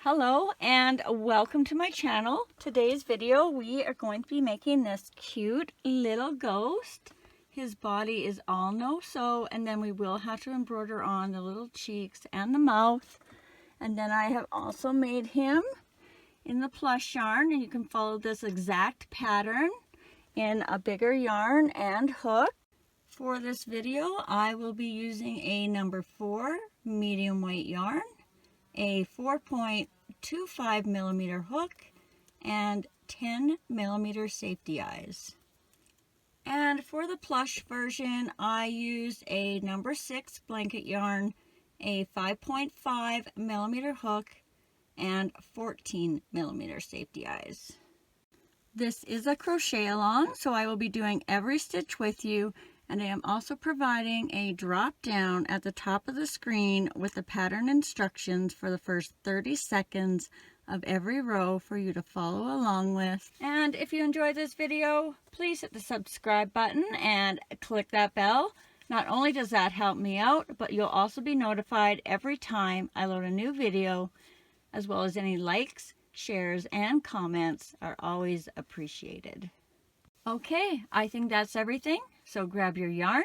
Hello and welcome to my channel. Today's video we are going to be making this cute little ghost. His body is all no-sew, and then we will have to embroider on the little cheeks and the mouth. And then I have also made him in the plush yarn, and you can follow this exact pattern in a bigger yarn and hook. For this video I will be using a number 4 medium weight yarn, a 4.25 millimeter hook, and 10 millimeter safety eyes. And for the plush version I used a number 6 blanket yarn, a 5.5 millimeter hook, and 14 millimeter safety eyes. This is a crochet along, so I will be doing every stitch with you, and I am also providing a drop down at the top of the screen with the pattern instructions for the first 30 seconds of every row for you to follow along with. And if you enjoyed this video, please hit the subscribe button and click that bell. Not only does that help me out, but you'll also be notified every time I load a new video, as well as any likes, shares, and comments are always appreciated. Okay, I think that's everything. So grab your yarn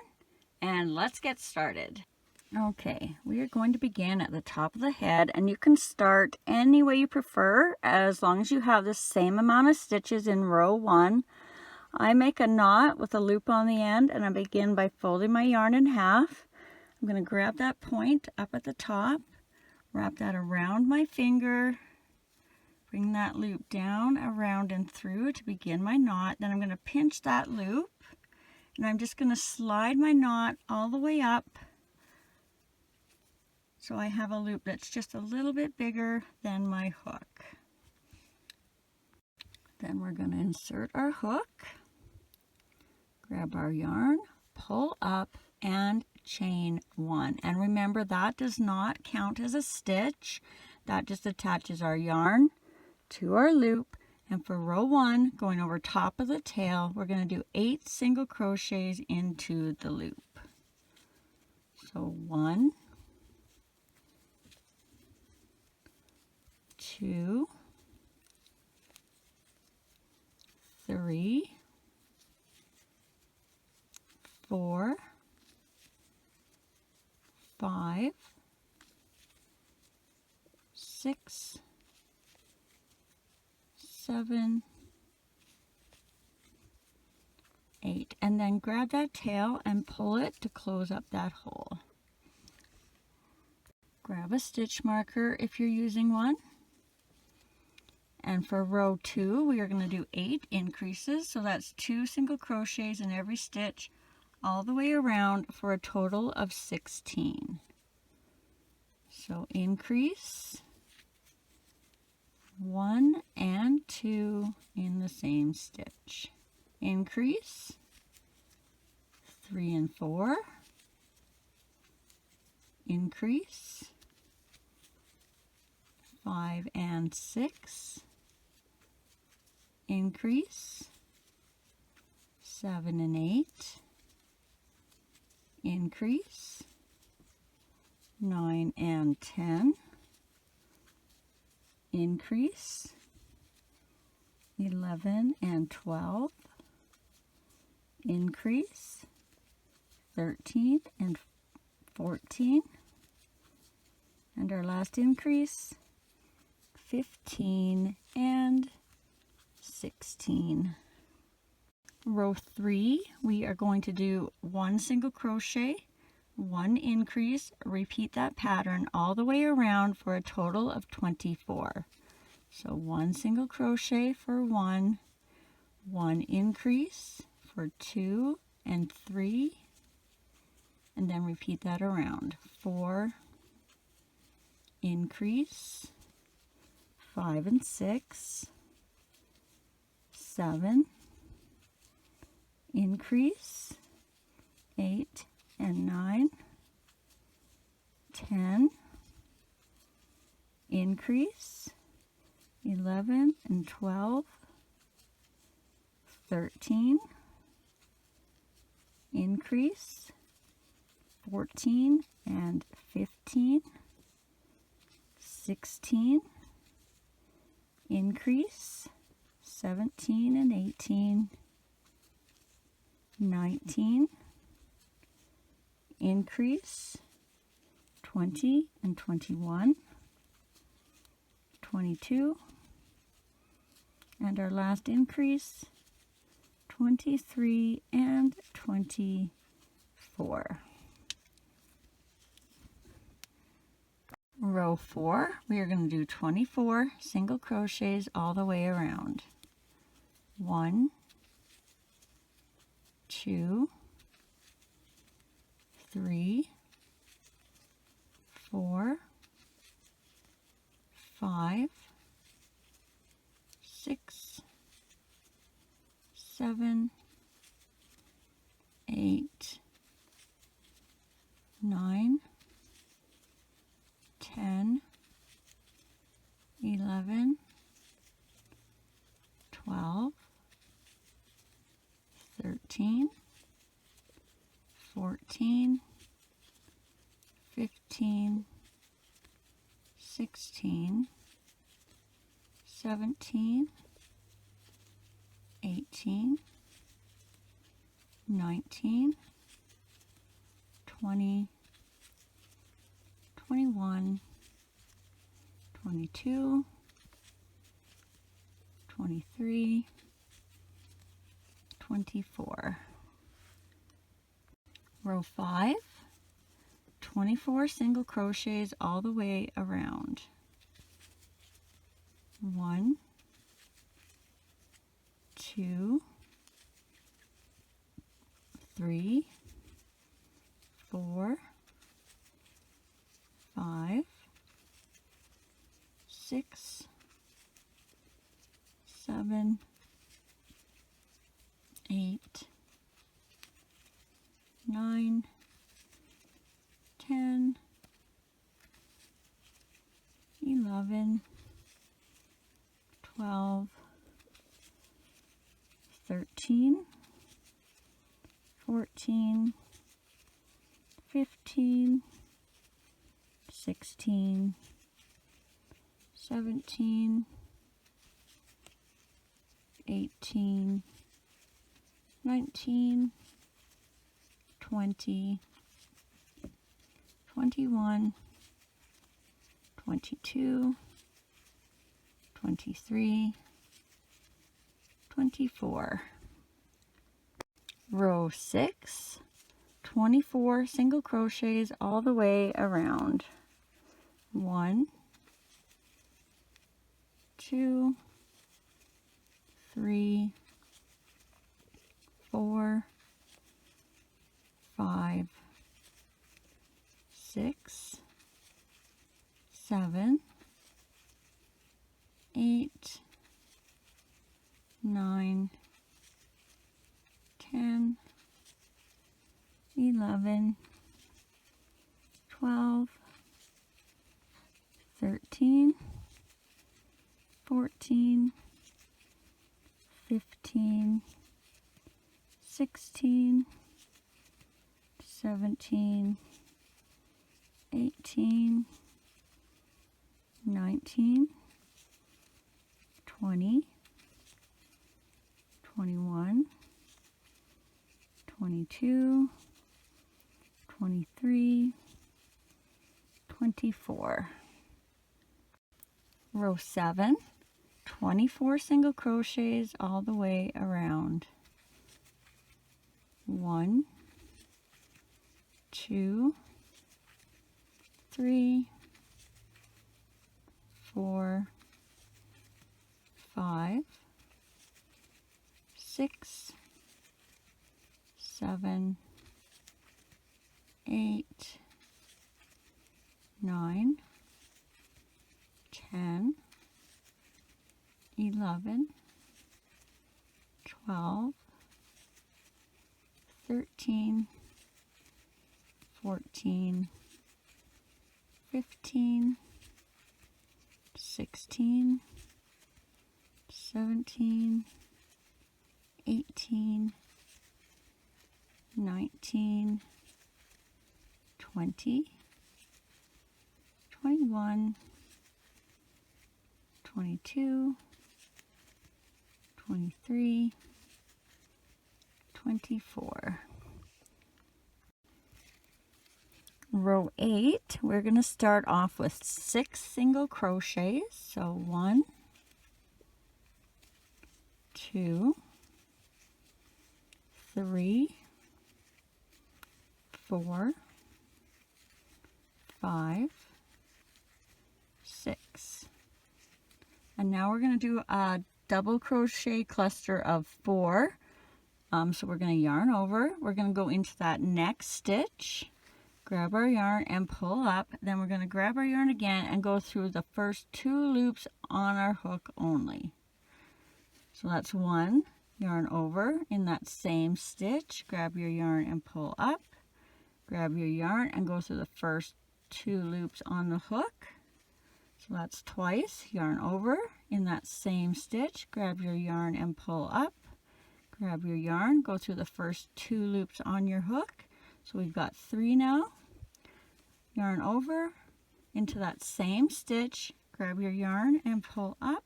and let's get started. Okay, we are going to begin at the top of the head, and you can start any way you prefer as long as you have the same amount of stitches in row 1. I make a knot with a loop on the end, and I begin by folding my yarn in half. I'm going to grab that point up at the top, wrap that around my finger, bring that loop down, around, and through to begin my knot. Then I'm going to pinch that loop, and I'm just going to slide my knot all the way up so I have a loop that's just a little bit bigger than my hook. Then we're going to insert our hook, grab our yarn, pull up, and chain 1. And remember, that does not count as a stitch. That just attaches our yarn to our loop. And for row 1, going over top of the tail, we're going to do 8 single crochets into the loop. So 1, 2, 3, 4, 5, 6, 7, 8, and then grab that tail and pull it to close up that hole. Grab a stitch marker if you're using one. And for row 2, we are going to do 8 increases, so that's 2 single crochets in every stitch all the way around for a total of 16. So increase 1 and 2 in the same stitch. Increase 3 and 4. Increase 5 and 6. Increase 7 and 8. Increase 9 and 10. Increase 11 and 12. Increase 13 and 14. And our last increase 15 and 16. Row 3, we are going to do 1 single crochet, 1 increase, repeat that pattern all the way around for a total of 24. So 1 single crochet for 1, 1 increase for 2 and 3, and then repeat that around. 4, increase, 5 and 6, 7, increase, 8 and 9, 10, increase, 11 and 12, 13, increase, 14 and 15, 16, increase, 17 and 18, 19, increase, 20 and 21, 22, and our last increase, 23 and 24. Row 4, we are going to do 24 single crochets all the way around. 1, 2, 3, 4, 5, 6, 7, 8, 9, 10, 11, 12, 13, 14, 15, 16, 17, 18, 19, 20, 21, 22, 23, 24. Row 5, 24 single crochets all the way around. 1, 2, 3, 4, 5, 6, 7, 8, 9, 10, 11, 12, 13, 14, 15, 16, 17, 18, 19, 20, 21, 22, 23, 24. Row 6, 24 single crochets all the way around. 1, 2, 3, 4, 5, 6, 7, 8, 9, 10, 11, 12, 13, 14, 15, 16, 17, 18, 19, 20, 21, 22, 23, 24. Row 7, 24 single crochets all the way around. 1, 2, 3, 4, 5, 6, 7, 8, 9, 10, 11, 12, 13, 14, 15, 16, 17, 18, 19, 20, 21, 22, 23, 24. Row 8, we're going to start off with 6 single crochets. So 1, 2, 3, 4, 5, 6. And now we're going to do a double crochet cluster of 4. So we're going to yarn over. We're going to go into that next stitch, grab our yarn and pull up. Then we're going to grab our yarn again and go through the first 2 loops on our hook only. So that's 1, yarn over in that same stitch, grab your yarn and pull up, grab your yarn and go through the first 2 loops on the hook. So that's twice, yarn over in that same stitch, grab your yarn and pull up, grab your yarn, go through the first 2 loops on your hook. So we've got 3 now, yarn over into that same stitch, grab your yarn and pull up,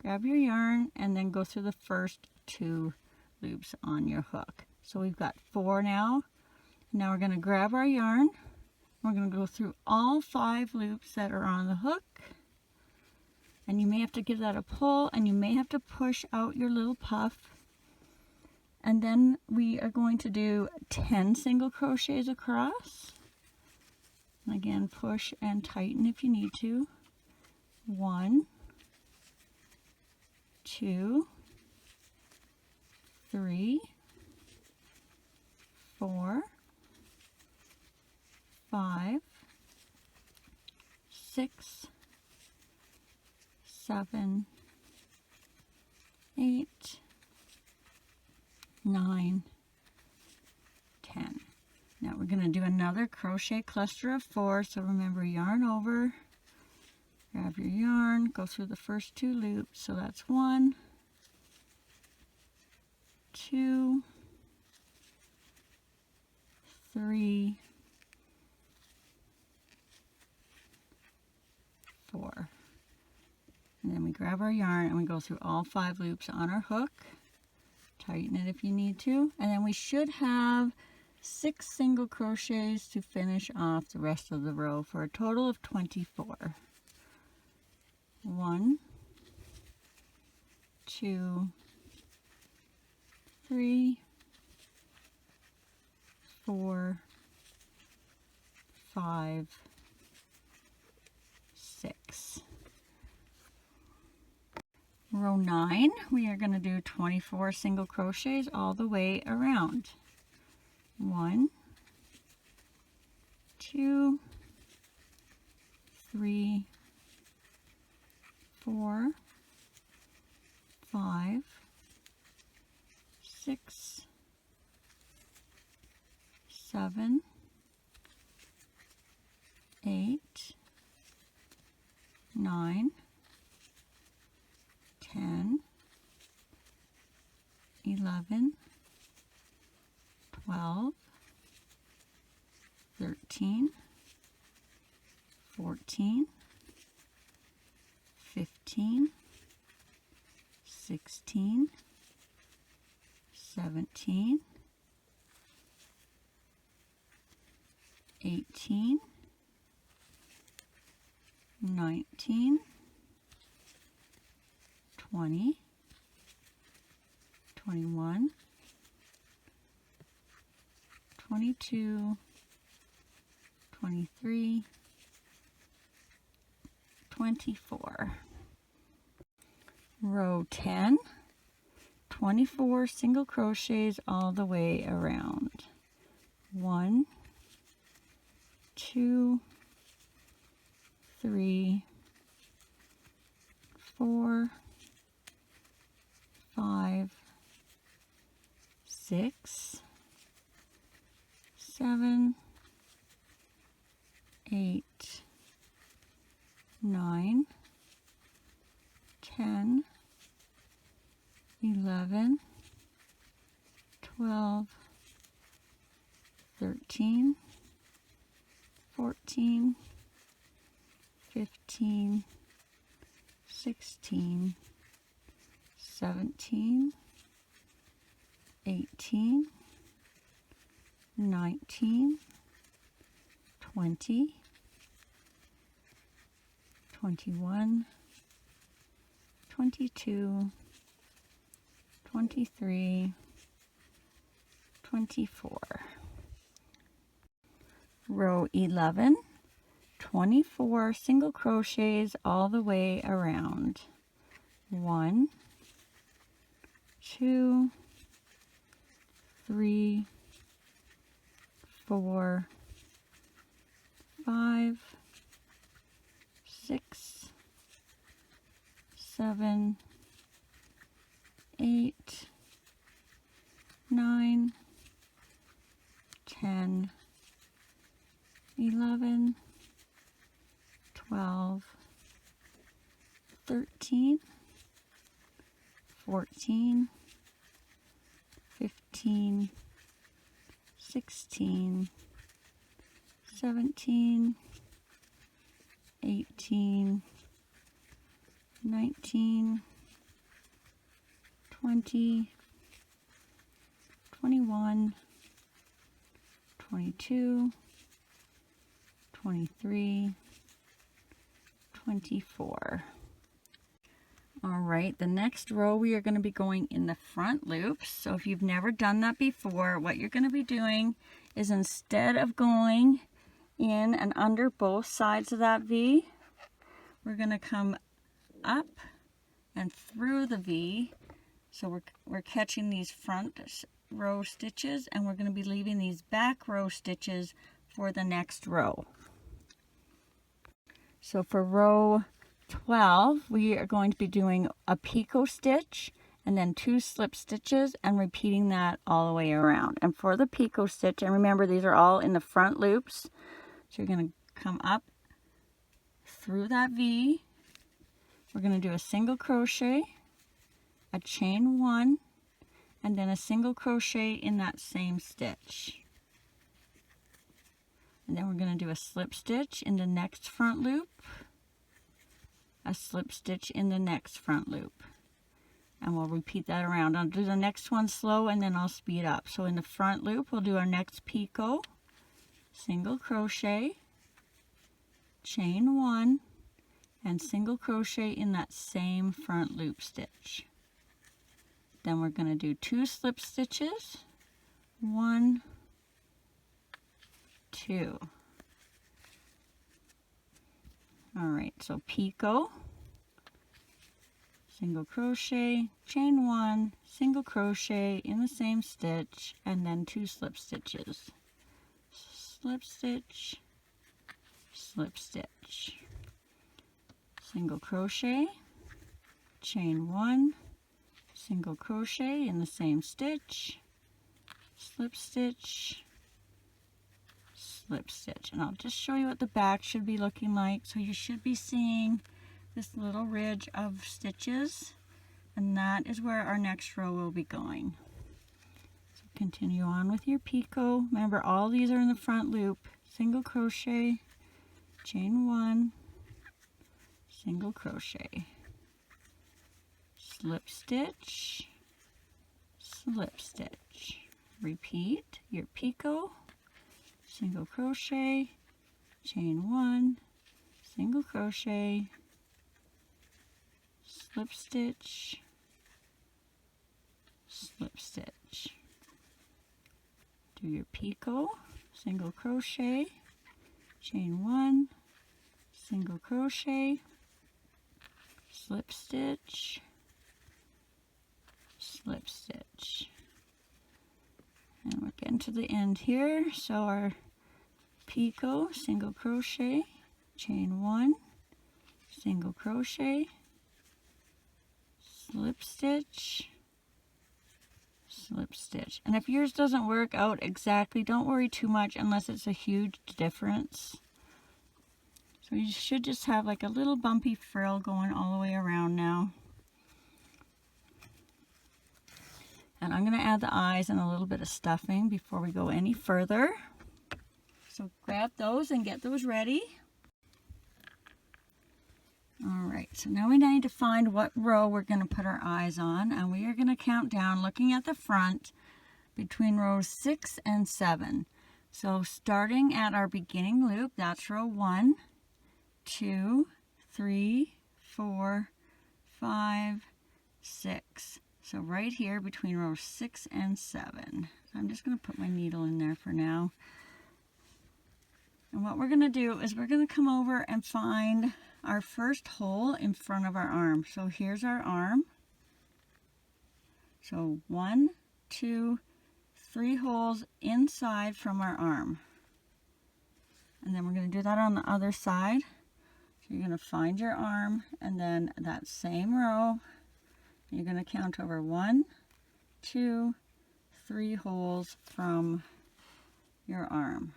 grab your yarn and then go through the first 2 loops on your hook. So we've got 4 now. Now we're going to grab our yarn. We're going to go through all 5 loops that are on the hook. And you may have to give that a pull and you may have to push out your little puff. And then we are going to do 10 single crochets across. And again, push and tighten if you need to. 1, 2, 3, 4, 5, 6, 7, 8, 9, 10. Now we're going to do another crochet cluster of 4. So remember, yarn over, grab your yarn, go through the first 2 loops. So that's 1, 2, 3, 4. And then we grab our yarn and we go through all 5 loops on our hook. Tighten it if you need to. And then we should have 6 single crochets to finish off the rest of the row for a total of 24. 1, 2, 3, 4, 5, 6. Row 9, we are going to do 24 single crochets all the way around. 1, 2, 3, 4, 5, 6, 7, 8, 9, 10, 11, 12, 13, 14, 15, 16, 17, 18, 19, 20, 21, 22, 23, 24. Row 10, 24 single crochets all the way around. 1, 2, 3, 4, 5, 6, 7, 8, 9, 10, 11, 12, 13, 14, 15, 16, 17, 18, 19, 20, 21, 22, 23, 24. Row 11, 24 single crochets all the way around. 1, 2, 3, 4, 5, 6, 7, 8, 9, 10, 11, 12, 13, 14, 15, 16, 17, 18, 19, 20, 21, 22, 23, 24. All right, the next row we are going to be going in the front loops. So if you've never done that before, what you're going to be doing is instead of going in and under both sides of that V, we're going to come up and through the V. So we're catching these front row stitches, and we're going to be leaving these back row stitches for the next row. So for row 12, we are going to be doing a picot stitch and then 2 slip stitches and repeating that all the way around. And for the picot stitch, and remember these are all in the front loops, so you're going to come up through that V. We're going to do a single crochet, a chain 1, and then a single crochet in that same stitch. And then we're going to do a slip stitch in the next front loop, a slip stitch in the next front loop, and we'll repeat that around. I'll do the next one slow and then I'll speed up. So in the front loop we'll do our next picot, single crochet, chain 1, and single crochet in that same front loop stitch. Then we're going to do 2 slip stitches, 1, 2. All right, so picot, single crochet, chain 1, single crochet in the same stitch, and then 2 slip stitches. Slip stitch, slip stitch, single crochet, chain 1, single crochet in the same stitch, slip stitch, slip stitch. And I'll just show you what the back should be looking like. So you should be seeing this little ridge of stitches, and that is where our next row will be going. So continue on with your picot. Remember, all these are in the front loop. Single crochet, chain 1, single crochet, slip stitch, slip stitch. Repeat your picot, single crochet, chain 1, single crochet, slip stitch, slip stitch. Do your picot, single crochet, chain 1, single crochet, slip stitch, slip stitch. And we're getting to the end here. So our picot, single crochet, chain 1, single crochet, slip stitch, slip stitch. And if yours doesn't work out exactly, don't worry too much unless it's a huge difference. So you should just have like a little bumpy frill going all the way around now. And I'm going to add the eyes and a little bit of stuffing before we go any further. So grab those and get those ready. All right, So now we need to find what row we're going to put our eyes on, and we are going to count down looking at the front between rows 6 and 7. So starting at our beginning loop, that's row 1, 2, 3, 4, 5, 6. So right here between rows 6 and 7. So I'm just going to put my needle in there for now. And what we're going to do is we're going to come over and find our first hole in front of our arm. So here's our arm. So 1, 2, 3 holes inside from our arm. And then we're going to do that on the other side. So you're going to find your arm, and then that same row, you're going to count over 1, 2, 3 holes from your arm.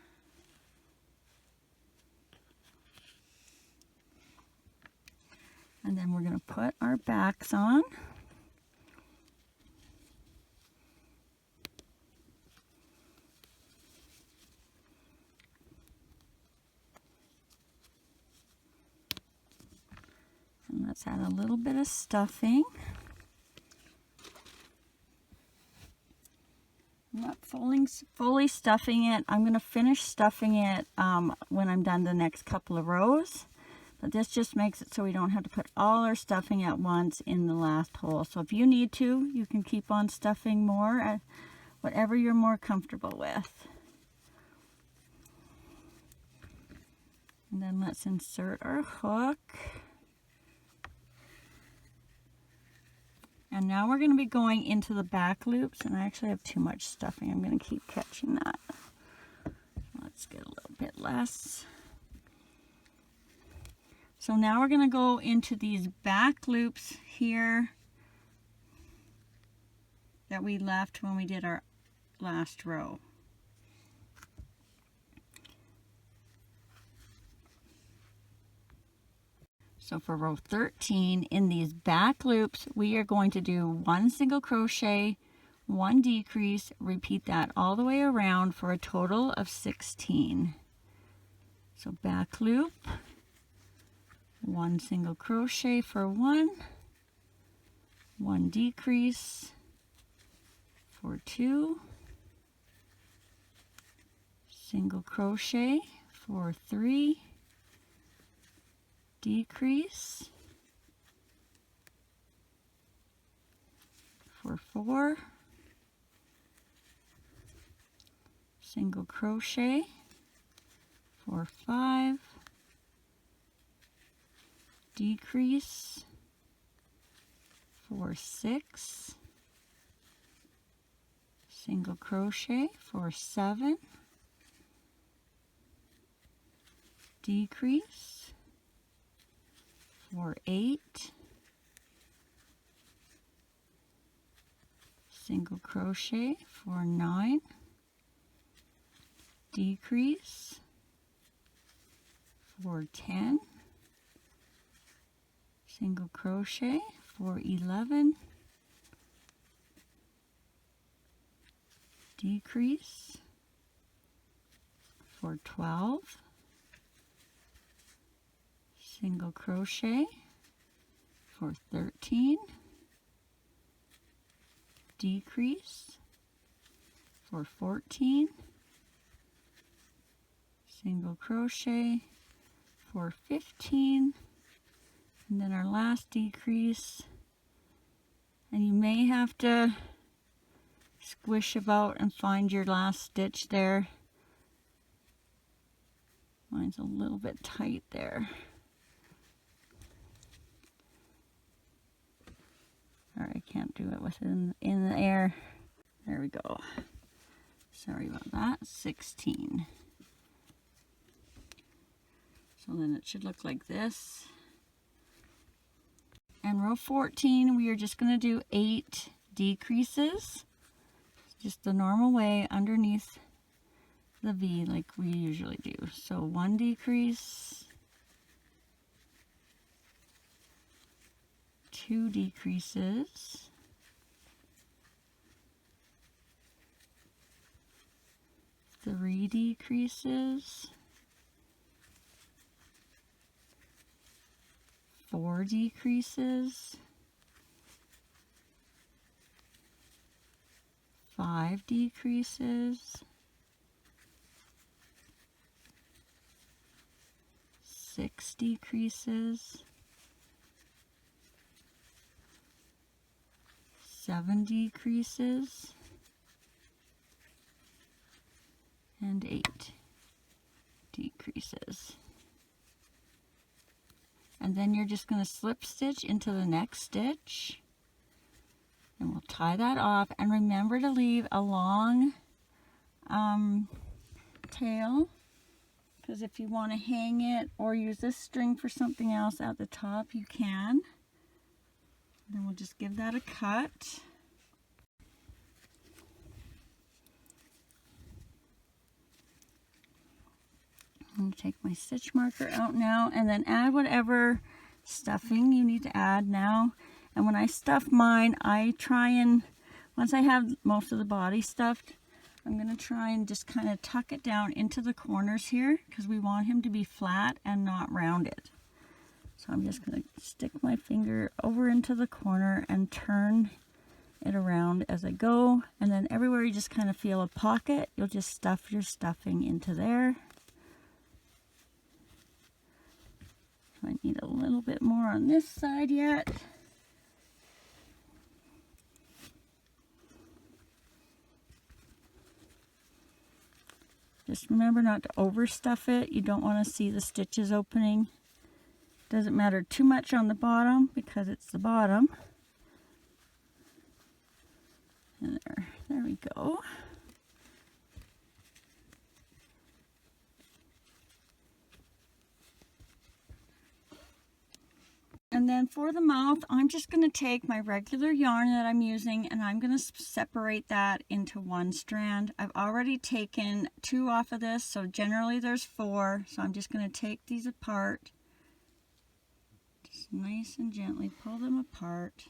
And then we're going to put our backs on. And let's add a little bit of stuffing. I'm not fully stuffing it. I'm going to finish stuffing it when I'm done the next couple of rows. But this just makes it so we don't have to put all our stuffing at once in the last hole. So if you need to, you can keep on stuffing more at whatever you're more comfortable with. And then let's insert our hook. And now we're going to be going into the back loops, and I actually have too much stuffing. I'm going to keep catching that. Let's get a little bit less. So now we're going to go into these back loops here that we left when we did our last row. So for row 13, in these back loops, we are going to do 1 single crochet, 1 decrease, repeat that all the way around for a total of 16. So back loop, 1 single crochet for 1, 1 decrease for 2, single crochet for 3, decrease for 4, single crochet for 5, decrease for 6, single crochet for 7, decrease for 8, single crochet for 9, decrease for 10, single crochet for 11, decrease for 12, single crochet for 13, decrease for 14, single crochet for 15, and then our last decrease. And you may have to squish about and find your last stitch there. Mine's a little bit tight there. Or I can't do it within in the air. There we go. Sorry about that. 16. So then it should look like this. And row 14, we are just going to do 8 decreases, just the normal way underneath the V like we usually do. So 1 decrease, 2 decreases, 3 decreases, 4 decreases, 5 decreases, 6 decreases, 7 decreases, and 8 decreases. And then you're just going to slip stitch into the next stitch, and we'll tie that off. And remember to leave a long tail, because if you want to hang it or use this string for something else at the top, you can. Then we'll just give that a cut. I'm going to take my stitch marker out now and then add whatever stuffing you need to add now. And when I stuff mine, I try and, once I have most of the body stuffed, I'm going to try and just kind of tuck it down into the corners here, because we want him to be flat and not rounded. So I'm just going to stick my finger over into the corner and turn it around as I go. And then everywhere you just kind of feel a pocket, you'll just stuff your stuffing into there. I need a little bit more on this side yet. Just remember not to overstuff it. You don't want to see the stitches opening. Doesn't matter too much on the bottom because it's the bottom. And there we go. And then for the mouth, I'm just going to take my regular yarn that I'm using and I'm going to separate that into one strand. I've already taken 2 off of this, so generally there's 4. So I'm just going to take these apart. Just nice and gently pull them apart.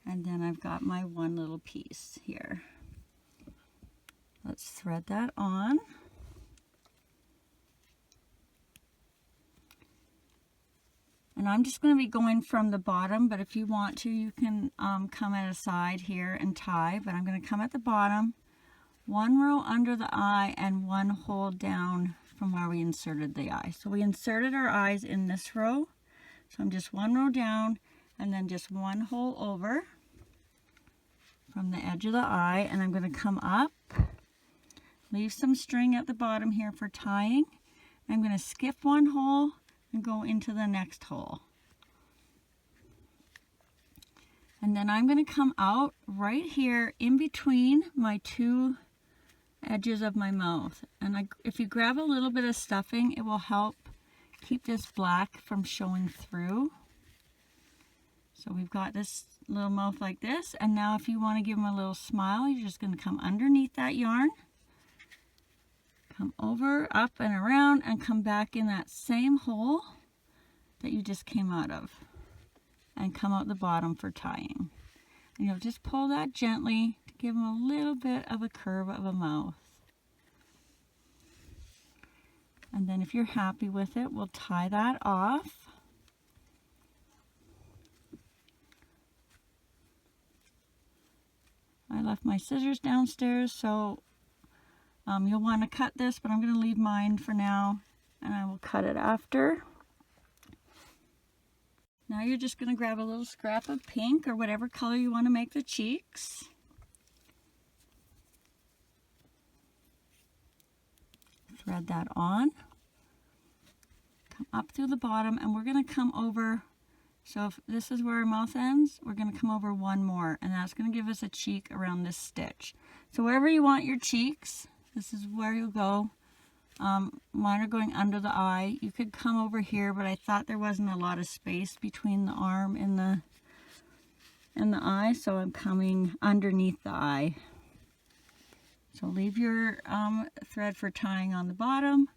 And then I've got my one little piece here. Let's thread that on. And I'm just going to be going from the bottom, but if you want to, you can come at a side here and tie. But I'm going to come at the bottom, 1 row under the eye, and 1 hole down from where we inserted the eye. So we inserted our eyes in this row. So I'm just 1 row down, and then just 1 hole over from the edge of the eye. And I'm going to come up, leave some string at the bottom here for tying. I'm going to skip 1 hole and go into the next hole. And then I'm going to come out right here in between my 2 edges of my mouth. And if you grab a little bit of stuffing, it will help keep this black from showing through. So we've got this little mouth like this. And now if you want to give him a little smile, you're just going to come underneath that yarn. Come over, up and around, and come back in that same hole that you just came out of. And come out the bottom for tying. And you'll just pull that gently to give him a little bit of a curve of a mouth. And then if you're happy with it, we'll tie that off. I left my scissors downstairs, so you'll want to cut this, but I'm going to leave mine for now, and I will cut it after. Now you're just going to grab a little scrap of pink or whatever color you want to make the cheeks. Thread that on. Come up through the bottom, and we're going to come over. So if this is where our mouth ends, we're going to come over 1 more, and that's going to give us a cheek around this stitch. So wherever you want your cheeks, this is where you'll go. Mine are going under the eye. You could come over here, but I thought there wasn't a lot of space between the arm and the eye, so I'm coming underneath the eye. So leave your thread for tying on the bottom.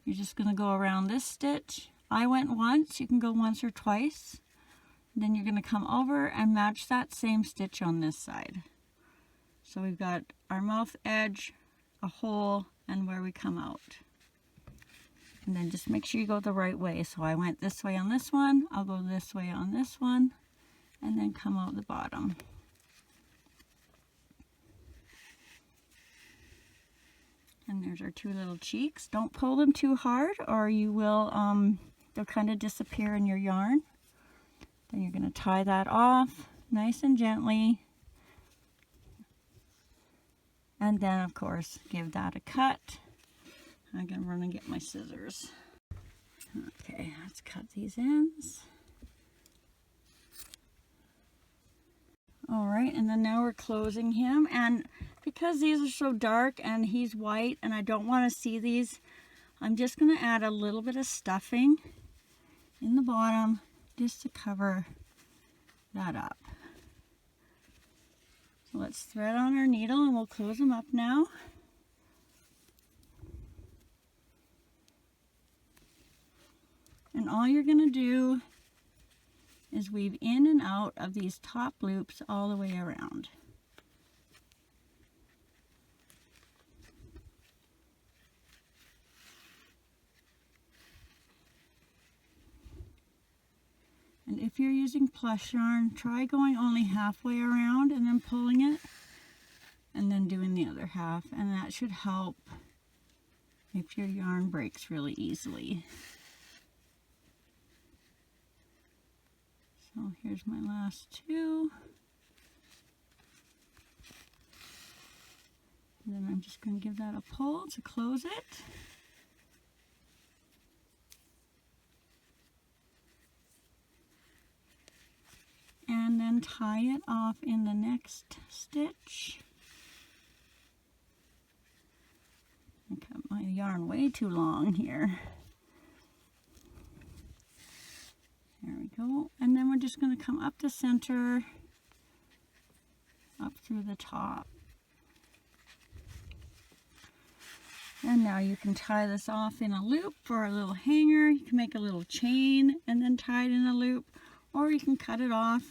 You're just going to go around this stitch. I went once. You can go once or twice. Then you're going to come over and match that same stitch on this side. So we've got our mouth edge, a hole, and where we come out. And then just make sure you go the right way. So I went this way on this one, I'll go this way on this one, and then come out the bottom. And there's our 2 little cheeks. Don't pull them too hard or you will, they'll kind of disappear in your yarn. Then you're going to tie that off nice and gently. And then of course give that a cut. I'm going to run and get my scissors. Okay, let's cut these ends. All right, and then now we're closing him, and because these are so dark and he's white and I don't want to see these, I'm just going to add a little bit of stuffing in the bottom just to cover that up. So let's thread on our needle and we'll close them up now. And all you're going to do is weave in and out of these top loops all the way around. And if you're using plush yarn, try going only halfway around and then pulling it and then doing the other half, and that should help if your yarn breaks really easily. So here's my last 2. And then I'm just going to give that a pull to close it. And then tie it off in the next stitch. I cut my yarn way too long here. There we go. And then we're just going to come up the center, up through the top. And now you can tie this off in a loop for a little hanger. You can make a little chain and then tie it in a loop, or you can cut it off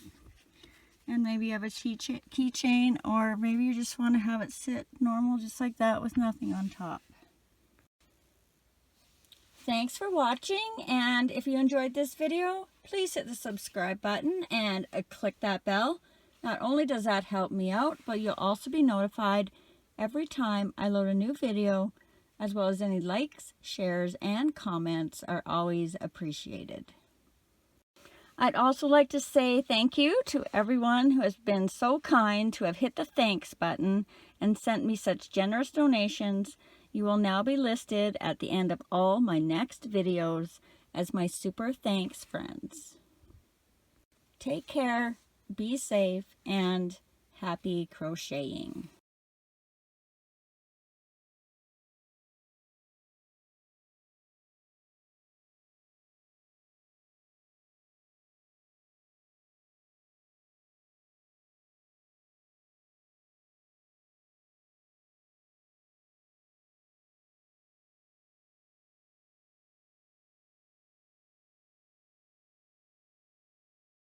and maybe you have a keychain, or maybe you just want to have it sit normal just like that with nothing on top. Thanks for watching, and if you enjoyed this video, please hit the subscribe button and click that bell. Not only does that help me out, but you'll also be notified every time I load a new video, as well as any likes, shares, and comments are always appreciated. I'd also like to say thank you to everyone who has been so kind to have hit the thanks button and sent me such generous donations. You will now be listed at the end of all my next videos as my super thanks friends. Take care, be safe, and happy crocheting.